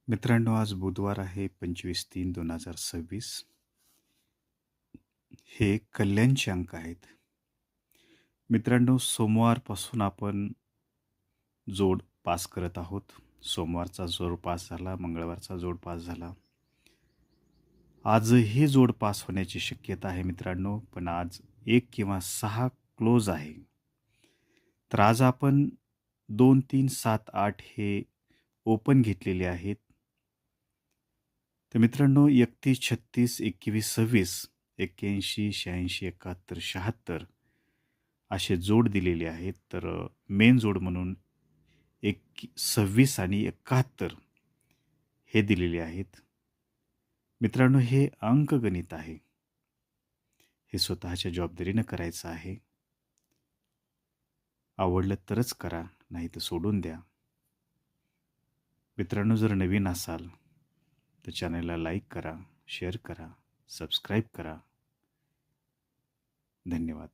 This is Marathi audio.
मित्रांनो, आज बुधवार आहे 25/3/2026. हे कल्याणचे अंक आहेत. मित्रांनो, सोमवारपासून आपण जोड पास करत आहोत. सोमवारचा जोड पास झाला, मंगळवारचा जोड पास झाला. आजही जोड पास होण्याची शक्यता आहे मित्रांनो, पण आज 1 किंवा 6 क्लोज आहे. तर आज आपण 2, 3, 7, 8 हे ओपन घेतलेले आहेत. तर मित्रांनो, 31, 36, 21, 26, 81, 86, 71, 76 असे जोड दिलेले आहेत. तर मेन जोड म्हणून 26 आणि 71 हे दिलेले आहेत. मित्रांनो, हे अंकगणित आहे. हे स्वतःच्या जबाबदारीनं करायचं आहे. आवडलं तरच करा, नाही तर सोडून द्या. मित्रांनो, जर नवीन असाल तर चॅनलला लाईक करा, शेअर करा, सबस्क्राईब करा. धन्यवाद.